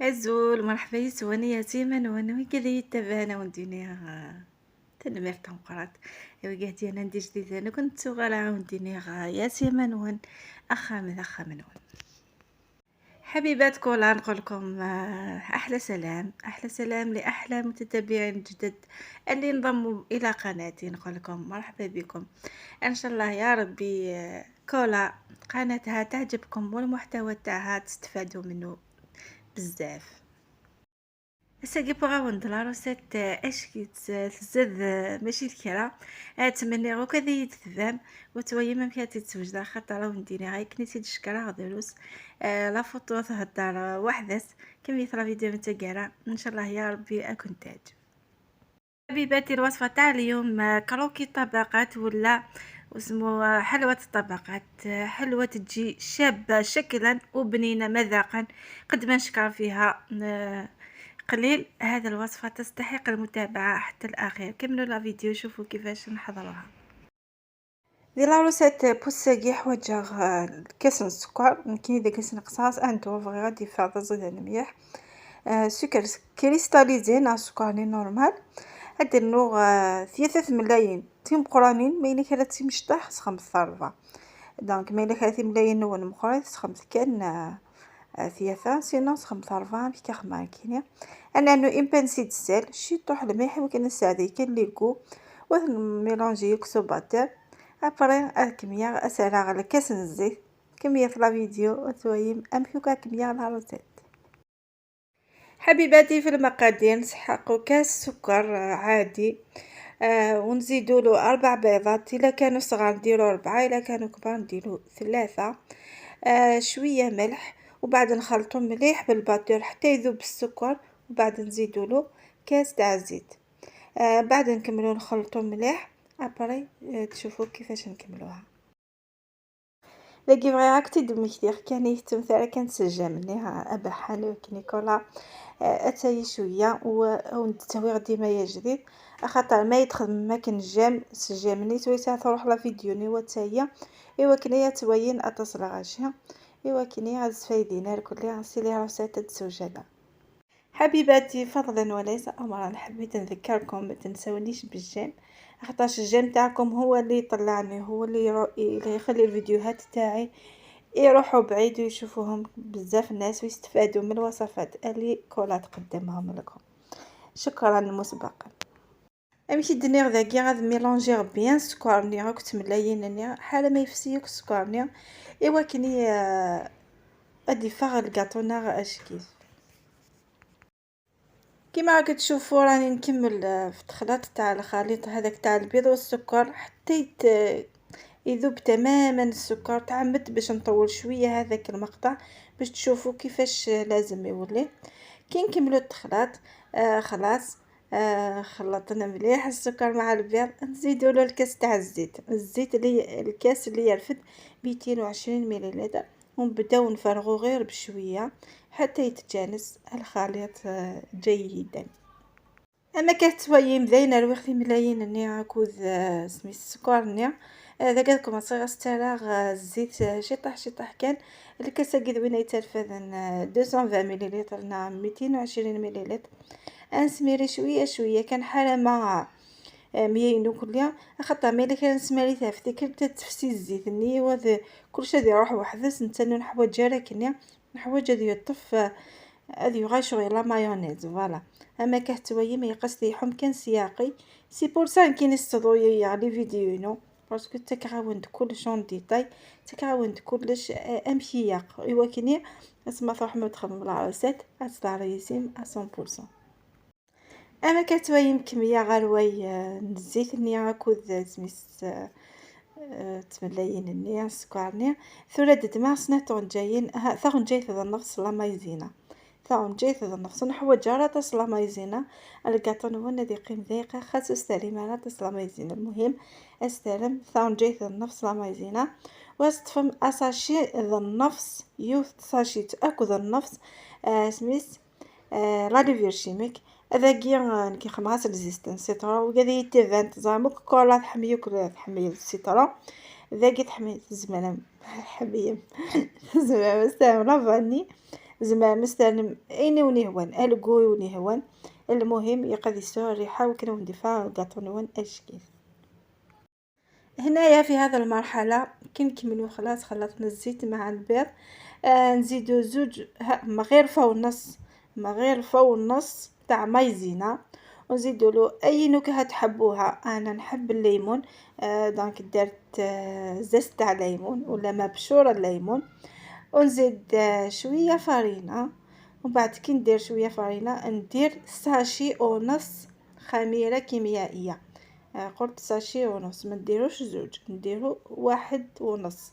Azul, مرحبا يسواني يتيما وانا وكذا تبانا وندينيها تنمير تنقرات ايوا قاعدين انا ندير جديد انا كنت غالا وندينيها ياسيما نون اخا من ون حبيبات كولا نقول لكم احلى سلام احلى سلام لاحلى متتبعين جدد اللي انضموا الى قناتي. نقول لكم مرحبا بكم ان شاء الله يا ربي. كولا قناتها تعجبكم والمحتوى تاعها تستفادوا منه بزاف. هسا بغاو ندير روسيت اش تزاد ماشي الكرا اتمنى غو كذا يتفهم وتويا ما كانت تتوجد خاطر راه نديري غير كنيتي الشكرا غدروس لا فوتو تهدر وحدث كم يطرا فيديو نتا كاع ان شاء الله يا ربي اكون تاج. حبيباتي الوصفه تاع اليوم كروكي طبقات ولا واسمو حلوة الطبقات. حلوة تجي شابة شكلا وبنينة مذاقا قد ما نشكر فيها قليل. هذا الوصفة تستحق المتابعة حتى الأخير. كملوا لا فيديو شوفوا كيفاش نحضروها. دي لا روسيت بوساكي حوايج كاس السكر كاين اذا كاس قصاص انتو فغي غادي فاض زيد مليح سكر كريستاليزي نا سكر نورمال هادير نو 3 ملايين تيم قرانين ما الا كانت تيم شطح سخمت ثرفا دونك ما الا كانت ملايين نون مقراي سخمت كان ثياثا سينو سخمت ربعة بكا خمار كينيا انا انو امبنسيد السال شي طوح الملح وكان السعدي كان ليكو ميلونجي يكسوباتر ابري الكميه اسالها على كاس الزيت كميه في لا فيديو وتويم امكوكا كميه على روسيت. حبيباتي في المقادير نسحقوا كاس سكر عادي ونزيدوا له 4 بيضات الا كانوا صغار نديروا 4 الا كانوا كبار نديروا 3 شويه ملح وبعد نخلطو مليح بالباتور حتى يذوب السكر وبعد نزيدوا له كاس تاع زيت بعد نكملوا نخلطو مليح ابري تشوفوا كيفاش نكملوها. لاكي فغي هاك تدمي كثير كان يتمثل كان سجامني ابا حلو كنيكولا اتاي شويه ونتسوي غدي ما جديد خاطر ما يدخل ما كان جام سجامني تويسا تروح لا فيديوني وتايا ايوا كنيا توين اتصل غاشيه ايوا كنيا فايدينا الكل غسي لي روسيت السجاده. حبيباتي فضلا وليس امرا حبيت نذكركم ما تنسونيش بالجيم خاطرش الجيم تاعكم هو اللي يطلعني هو اللي يخلي الفيديوهات تاعي يروحوا بعيد ويشوفوهم بزاف الناس ويستفادوا من الوصفات اللي كولا تقدمهم لكم. شكرا مسبقا. امشي دنيغ ذاكي غاد ميلونجيغ بيان سكرني راكت ملايين حاله ما يفسيوك سكرني ايوا كني ادي فاغ الكاطونا اش كيف كيما راك تشوفوا راني نكمل في الخلط تاع الخليط هذاك تاع البيض والسكر حتى يذوب تماما السكر. تعمدت باش نطول شويه هذاك المقطع باش تشوفوا كيفاش لازم يولي كي نكملوا الخلاط. خلاص خلطنا مليح السكر مع البيض نزيدوا له الكاس تاع الزيت اللي الكاس اللي يرفد 220 ملل ونبداو نفرغوا غير بشويه حتى يتجانس الخليط جيدا. اما كانت شويه مزينه الوقت ملايين اني كوز سميت السكر نيا هذا قالكم صغير استراغ الزيت شي طح كان الكاسه قد وين يترفذن 220 ملل نا 220 ملل انسميري شويه كان حاله مع مية كلها خاطر ملي كان نسماري تاع كنت تفسي الزيت ني وهذا كلشي هذه يروح وحدث نتنو نحوج جاركني نحوج هذه يطف هذه غير شغل لا مايونيز فوالا. اما كحتوي ما يقص يحم كان سياقي سي بور سا كاين استضوي يعني فيديو نو باسكو تكراوند كلش اون ديتاي تكراوند كلش امشياق ايوا كني اسمع فرح ما تخمم لا روسيت اصلا ريسيم 100%. انا كتويم كميه غروي الزيت نيا كوز سميس تملاين النيا سكرني ثلاث دماغ طون جايين ثون جاي ذا النفس لا مايزينا ثون جاي ذا النفس نحو جاره تصلا مايزينا الكاطون هو الذي قيم دقيقه خاص استلم على تصلا مايزينا المهم استلم ثون جاي ذا النفس لا مايزينا واستفهم اساشي ذا النفس يوث ساشي تاكو ذا النفس سميس لا ليفيرشيميك هذا كي خماس ريزيستنس سيترا وقاعد يتيفنت زعما كولا تحميوك تحمي السيترا ذاك تحمي الزمانه حبيب زعما استعمل فاني زعما مثلا اين ونهوان الكوي ونهوان. المهم يقدسوا الريحه وكنا نديفا الكاطونوان اشكيف. هنايا في هذا المرحله كنكملوا خلاص خلطنا الزيت مع البيض. نزيدو زوج مغرفه ونص، مغرفه ونص تاع مايزينا، ونزيدو له اي نكهه تحبوها. انا نحب الليمون، دونك درت زز تاع ليمون ولا مبشور الليمون، ونزيد شويه فرينه. ومن بعد كي ندير شويه فرينه ندير ساشي ونص خميره كيميائيه. قلت ساشي ونص، ما نديروش زوج، نديرو واحد ونص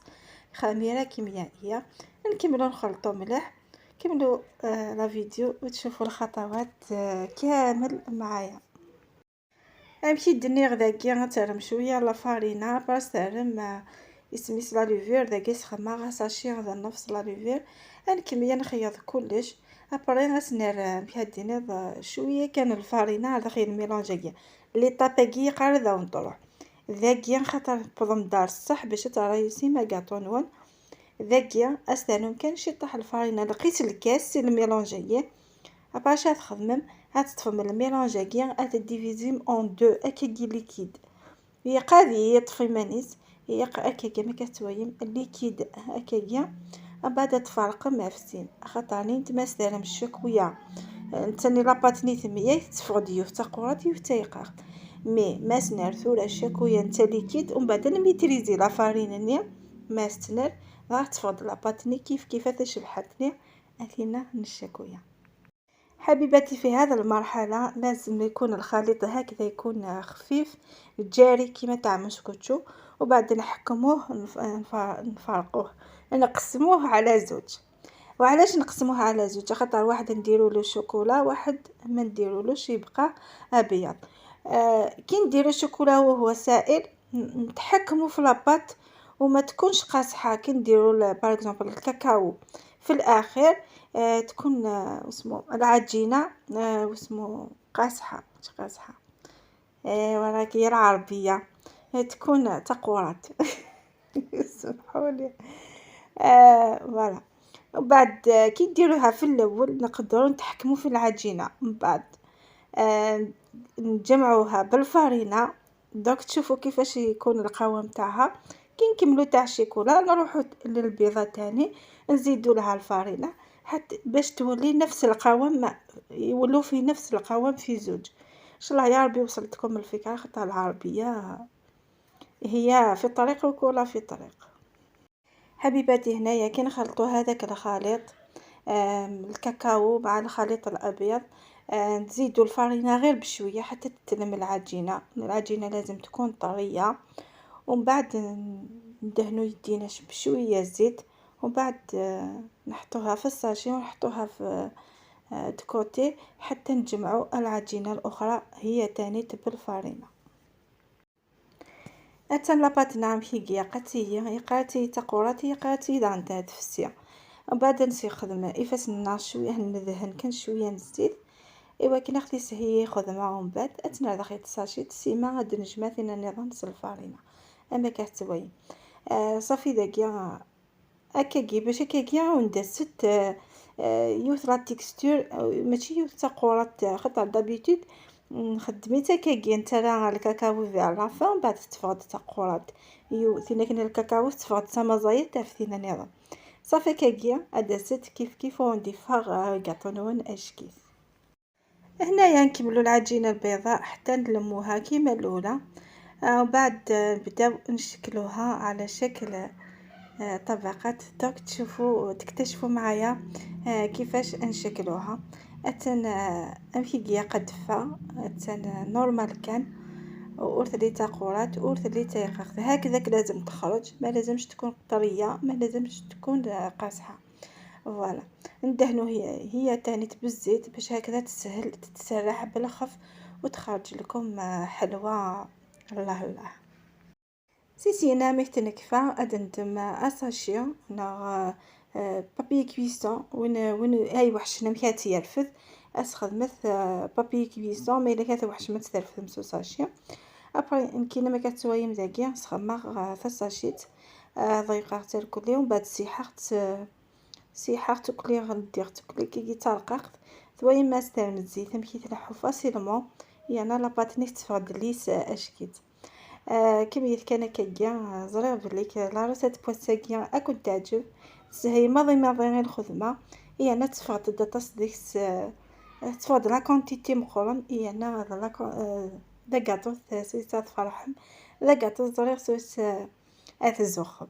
خميره كيميائيه. نكملوا نخلطوا مليح. كملوا لا فيديو وتشوفوا الخطوات كامل معايا. نمشي دنيغ داكيا غترم شويه لا فارينه باش ترم يسميس لا لوفير داكي سخما غاساشي غدا نفس لا لوفير. نكمل نخيط كلش. ابري غسنر بهادينا شويه كان الفارينه هذا خير ميلونجيا لي طاباكي قاردا ونطروح ذاكيا خاطر بضم دار الصح باش ترايسي ما كاطونون ذاكيا استانو كان شي طاح الفارينه لقيت الكاس الميلونجيا. باش تخدم هتطفم الميلونجيا هتديفيزيم اون دو اكيكي ليكيد. هي قادي يطفي مانيس هي اكاكا ما كتويم الليكيد اكاكا. بعد تفرق مافسين خاطرني نتما سالم الشكويه نتني لاباطني ثميه تفقد ديوف تقورات ديوف تيقاق مي ما سنر ثولا الشكويه نتا ليكيد ومن بعد نميتريزي لا فارينني ما استنر راح تفقد لاباطني كيف تشبحتني اثينا الشكويه. حبيباتي في هذا المرحله لازم يكون الخليط هكذا يكون خفيف جاري كيما تاع مسكوتشو. وبعد نحكموه نفرقوه نقسموه على زوج. وعلاش نقسموها على زوج؟ خاطر واحد نديرو له شوكولا واحد ما نديرولوش يبقى ابيض. كي نديرو الشوكولا وهو سائل نتحكموا في لاباط وما تكونش قاصحه. كي نديرو باغ اكزومبل الكاكاو في الاخر تكون اسمو العجينه واسمو قاصحه مش قاصحه وراكي العربيه تكون تقورات سمحولي. فوالا. وبعد كي نديروها في الاول نقدروا نتحكموا في العجينه. من بعد نجمعوها بالفارينه دوك تشوفوا كيفاش يكون القوام تاعها. كي نكملوا تاع الشيكولا نروحوا للبيضه تاني نزيدوا لها الفارينه حتى باش تولي نفس القوام يولوا في نفس القوام في زوج. ان شاء الله يا ربي وصلتكم الفكره خاطر العربيه هي في طريق وكولا في طريق. حبيباتي هنايا كي نخلطوا هذاك الخليط الكاكاو مع الخليط الابيض نزيدوا الفارينه غير بشويه حتى تتلم العجينه. العجينه لازم تكون طريه. ومن بعد ندهنوا يدينا بشويه زيت. ومن بعد نحطوها في الساشي ونحطوها في دكوتي حتى نجمعوا العجينه الاخرى هي تاني بالفارينه. اتن لاباط نعم هي قاتي تقوراتي قاتي دانتات في السيا. وبعد نسي خدمه ايفاس ناش شويه ندهن كان شويه نزيد ايوا كي ناخذ هي خدمه ومن بعد اتنا دخيت ساشي سيما غاد نجمع ثينا نظام الفارينه اما كتوي صافي داكيا هكاكي باش هكاكي وندست يوث لا تيكستور ماشي يوث تقورات خاطر دابيتود خدمت هكاكي نتا الكاكاو في لافان بعد تفقد تقورات ثينا كنا الكاكاو تفقد سما زايد تاعنا نظام صافي كاكيا ادست كيف ونديفها كاطونون اشكيس. هنايا نكملوا العجينه البيضاء حتى نلموها كيما الاولى. وبعد نبداو نشكلوها على شكل طبقات. دوك تكتشفوا معايا كيفاش نشكلوها. اتن امكي قدفه اتن نورمال كان وورث لي تقورات ورث لي تيقخ هكذا لازم تخرج. ما لازمش تكون طريه ما لازمش تكون قاصحه. فوالا ندهنو هي تاني بالزيت باش هكذا تسهل تتسرح بالخف وتخرج لكم حلوه. الله سينا ميتنكفا ادندم اساشيا نا بابي كويسون وين اي وحشنا مكاتي يرفد اسخدمت بابي كويسون مي الا كانت وحش ما ترفد مسوساشيا. ابري يمكن ما كتسويم داكيا سخماغ فساشيت ضيقه حتى الكل يوم بعد سيحت سيحة تاكلي غندير تاكلي كي ترقق ثويا ما استعمل الزيت كي تلحو فاسيلمون يعني لاباط نيت تفقد ليس اشكيت. كيما كان كيا زريغ بلي لا روسيت بوساكيا اكون تعجب هي ماضي غير الخدمه هي انا تفقد داطاس ديك تفقد لا كونتيتي مقرن هي انا لا كاطو سويت تفرحم لا كاطو زريغ سويت اتزوخ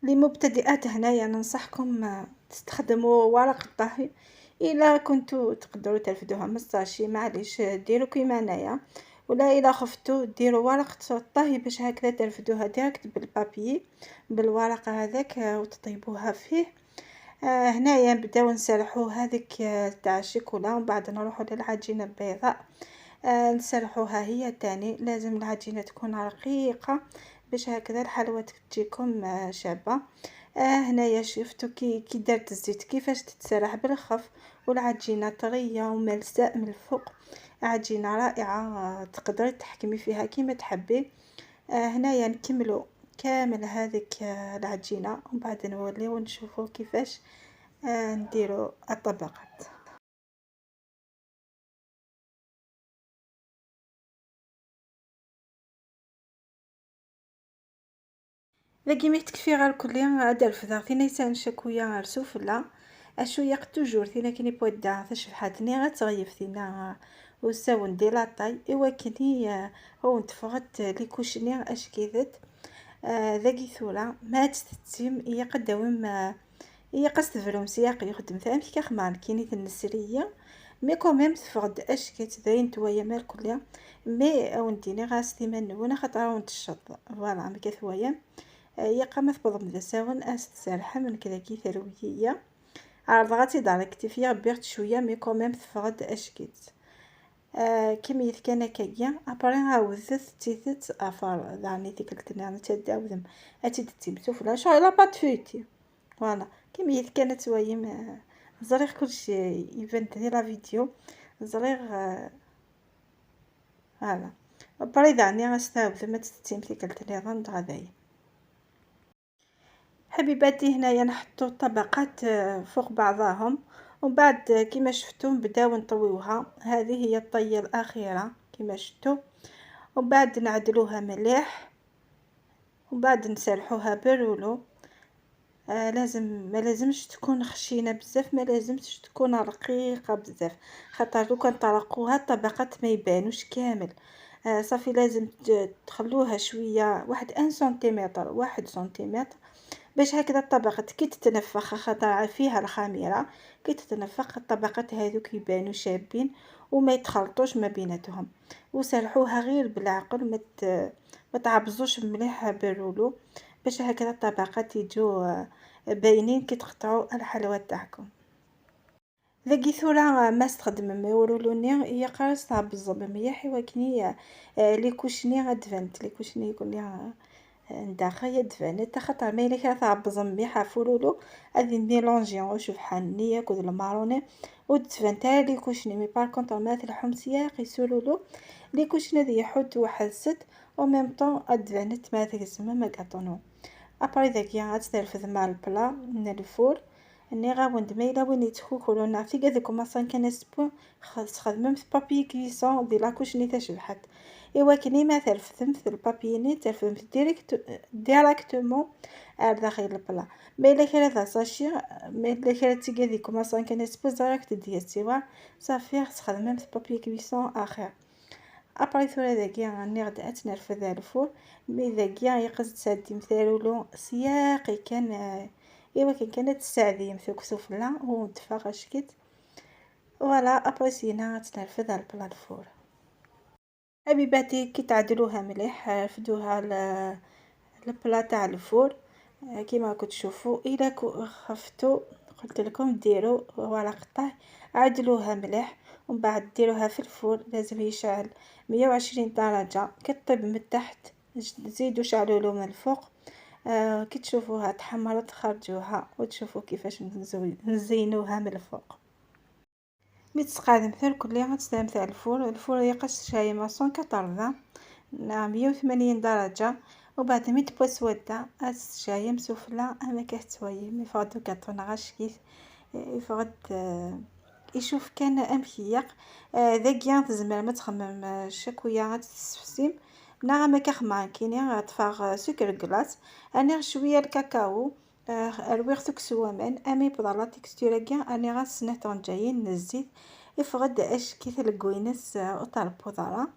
لمبتدئات هنايا ننصحكم تستخدموا ورق الطهي الا كنتوا تقدروا ترفدوها من الساشي معليش ديروا كيما انايا ولا الا خفتوا ديروا ورق الطهي باش هكذا ترفدوها ديريكت بالبابي بالورقه هذاك وتطيبوها فيه. هنايا نبداو نسرحوا هذيك تاع الشيكولا ومن بعد نروحوا للعجينه البيضاء. نسرحوها هي تاني لازم العجينه تكون رقيقه باش هكذا الحلوى تجيكم شابه. هنايا شفتوا كي درت الزيت كيفاش تتسرح بالخف والعجينه طريه وملساء من الفوق. عجينه رائعه تقدري تحكمي فيها كيما تحبي. هنايا نكملوا كامل هذيك العجينه ومن بعد نوليو نشوفوا كيفاش نديروا الطبقات. لكن تكفي غير كليا هذا الفذا ثينا يسان شكويا رسوفلا اشو يق توجور ثينا كني بودا تشفحاتني غتغيف ثينا وساون دي لاطاي ايوا كني هو نتفغت لي كوشني اش كيدت. ذاكي ثورة ما تستيم هي قداوم هي قصد فروم سياق يخدم ثاني كخمان كيني النسريه مي كوميم تفقد اش كيتبين تويا مال كليا مي ونديني غاس ثمن وانا خاطر ونت الشط فوالا مي كثويا هي قامت بضم دساون اس تسالحه من كذا كي ثرويه عرض غاتي داركتي فيها بيرت شويه مي كوميم تفقد اش كيت. كيما كان كايا ابري عاودت تيثت افار يعني تكلتني انا تداوذم اتي دتيمتو فلا شو لا بات فيتي فوالا كيما كانت ويم زريغ كلشي يبان لي لا فيديو زريغ فوالا بريد عني غاستاوذ ما تتيمتي كلتني غند غداي. حبيباتي هنايا نحطو طبقات فوق بعضهم ومن بعد كيما شفتوا نبداو نطويوها. هذه هي الطيه الاخيره كيما شفتوا ومن بعد نعدلوها مليح ومن بعد نسرحوها بالرولو. لازم ما لازمش تكون خشينه بزاف ما لازمش تكون رقيقه بزاف خاطر لو كان طرقوها الطبقات ما يبانوش كامل. صافي لازم تخلوها شويه واحد 1 سنتيمتر 1 سنتيمتر باش هكذا الطبقة كي تتنفخ خاطر فيها الخميرة كي تتنفخ الطبقات هذوك يبانوا شابين وما يتخلطوش ما بيناتهم. وسرحوها غير بالعقل ما تعبزوش مليح بالرولو باش هكذا الطبقات يجوا باينين كي تقطعوا الحلوى تاعكم. ذاكي ثورة ما استخدم ما يورولوني هي قارص تاع بالزب مليح ولكن لي كوشني غدفنت لي كوشني يقول لي نداخل يدفنت خاطر ما الا كان تعبز مليحه فولولو غادي ميلونجي وشوف حنيه ياكل الماروني ودفنت لي كوشني مي بار كونطر مات الحمصيه قيسولولو لي كوشني ذي حط وحست او ميم طون ادفنت ما تقسم ما كاطونو. ابري ذاك يا غترفد مع البلا من الفور اني غاوند ميلا وين يتخوكلو نعطي كذاك ما صان كان سبون خدمت بابي كليسون دي لا كوشني تشبحت ايوا كني ما ترفثمت البابيني ترفثمت ديريكتومون داخل البلا مي الا كان هذا ساشي مي الا كان تيكا كما صان كان سبون ديريكت ديال صافي خدمت بابي كليسون اخر. ابري ثورة ذاكيا راني غدات نرفد على الفور مي ذاكيا يقصد سادي مثالولو سياقي كان ايوا كانت الساعديه مثوك سفلا ونتفاغش كيت فوالا ابري سينا تنرفد على البلا الفور. حبيباتي كي تعدلوها مليح رفدوها البلا تاع الفور كيما راكم تشوفوا الا خفتوا قلت لكم ديروا ورق الطهي عدلوها مليح ومن بعد ديروها في الفور لازم يشعل 120 درجه كطيب من التحت زيدوا شعلوا له من الفوق. كي تشوفوها تحمرت خرجوها وتشوفوا كيفاش نزينوها من الفوق. متقادم مثل كل يوم تستعمل تاع الفور يقص شاي ماسون 180 درجه وبعد ما تبقى سوده جايه مسفله انا كتوي مي فغدو كاطونا غاشكيت يفغد يشوف كان امكيق ذاكيا تزمر ما تخمم شكويه غتسفسيم نا ما كخما كيني غتفاغ سكر كلاص انا شويه الكاكاو الويغ تكسوامان امي بضلا تكستيرا كاع اني غنسنه طونجايين الزيت يفغد اش كيف الكوينس وطال بودرة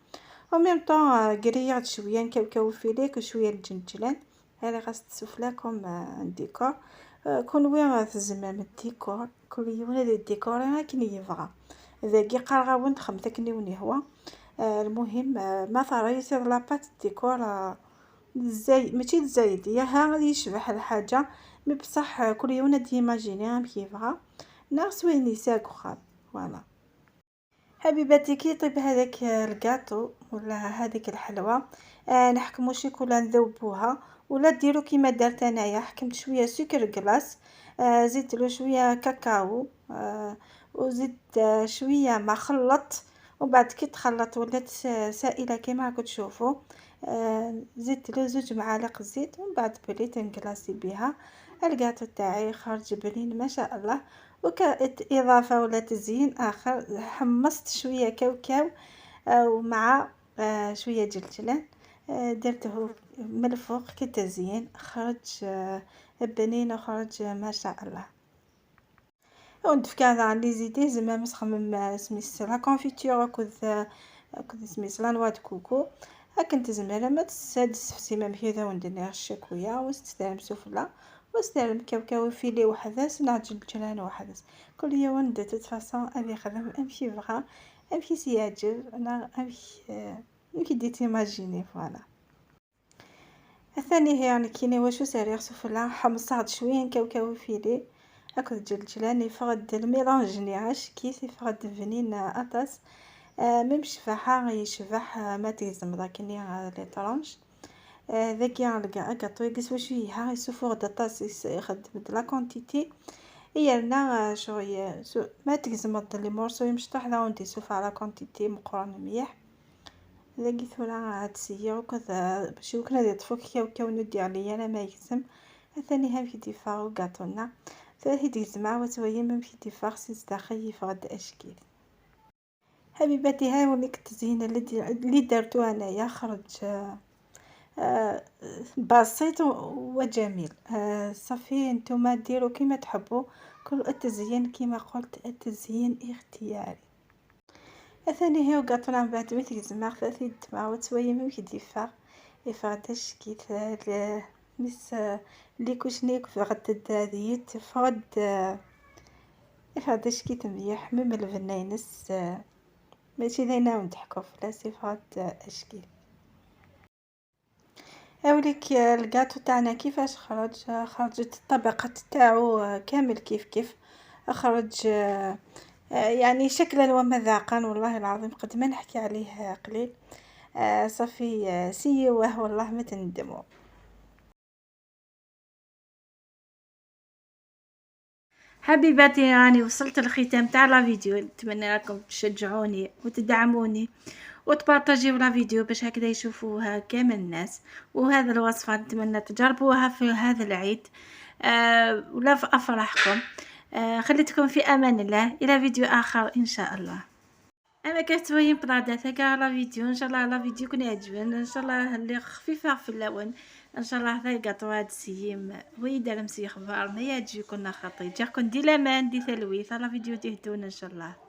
و ميم طون قريات شويه نكاوكاو فيليك وشويه الجنجلان هاني غاس تسفلاكم ديكور كون وين تزمم الديكور كل يوم هذا الديكور انا كني يبغى ذاكي قرغاون تخمت كني وني هو المهم ما ثرى يصير لاباط الديكور زي ماشي زايد يا ها يشبح الحاجه مي بصح كل يوم ديماجيني كيفغا ناقص وين يساق وخاب فوالا. حبيباتي كي يطيب هذاك الكاطو ولا هذيك الحلوى نحكمو شيكولا نذوبوها ولا ديرو كيما درت انايا حكمت شويه سكر كلاص زدت له شويه كاكاو وزدت شويه ما خلط وبعد كي تخلط ولات سائله كيما راكم تشوفوا زدت له 2 معالق زيت ومن بعد بليت نكلاصي بها الكاطو تاعي خرج بنين ما شاء الله. وكإضافة ولا تزيين آخر حمصت شوية كاوكاو ومع شوية جلجلان درته من الفوق كتزيين خرج بنين وخرج ما شاء الله. وندفك هذا عندي زيدي زعما مسخمم سميس لا كونفيتور كود سميس لا نوا دو كوكو كنت زعما ما تسادس في سيما مهيده وندير الشكويه واستعمل سفله واستعمل كاوكاو فيلي وحداس نعجل جلان وحداس كل يوم ندير تفاصيل ابي خدم امشي بغا امشي سياجر انا امشي يمكن ديت ايماجيني فوالا. الثاني هي يعني كيني واشو ساري سفله حمصات شويه كاوكاو فيلي هاكا جلجلان يفقد الميلانج نياش كيس يفقد فنين اطاس ميم شفاحه يشبح ما تيزم داكني لي طرونش ذاك يلقى كاطو يقيس واش فيها يسوفو غدا طاس يخدم لا كونتيتي هي لنا شويه ما تيزم لي مورسو يمشطح لا وندي سوف على كونتيتي مقرن مليح ذاك ثولا تسير وكذا باش وكنا يطفوك كاو ندي عليا انا ما يلزم الثاني هم في دفاع كاطونا فهي تجمع وتويا ميم في دفاع سيس داخل يفقد اشكال. حبيباتي هاي وليك التزيين اللي درتو انايا خرج بسيط وجميل صافي نتوما ديروا كيما تحبوا كل التزيين كيما قلت التزيين اختياري. الثاني هي وقطنا بعد ما تجمع ثلاثي دماء وتويا ميم في دفاع يفقد اشكال مس لي كوشنيك فقد هذه تفقد يفقد اشكي مليح ميم الفنينس ماشي لينا نضحكوا في صفات اشكال. اوليك الكاطو تاعنا كيفاش خرجت الطبقه تاعو كامل كيف خرج يعني شكلا ومذاقا والله العظيم قد ما نحكي عليه قليل صافي سيوه والله ما تندموا. حبيباتي راني وصلت للختام تاع لا فيديو نتمنى راكم تشجعوني وتدعموني وتبارطاجيو لا فيديو باش هكذا يشوفوها كامل الناس وهذا الوصفه نتمنى تجربوها في هذا العيد ولا في افراحكم. خليتكم في امان الله الى فيديو اخر ان شاء الله. انا كتبين بلادات كاع لا فيديو ان شاء الله لا فيديو يكون يعجبن ان شاء الله اللي خفيفه في اللون ان شاء الله هذا الكاطو هاد السيم ويدار مسي خبار ما يعجبكم خطي جاكم دي لامان دي ثلويث لا فيديو تهدون ان شاء الله.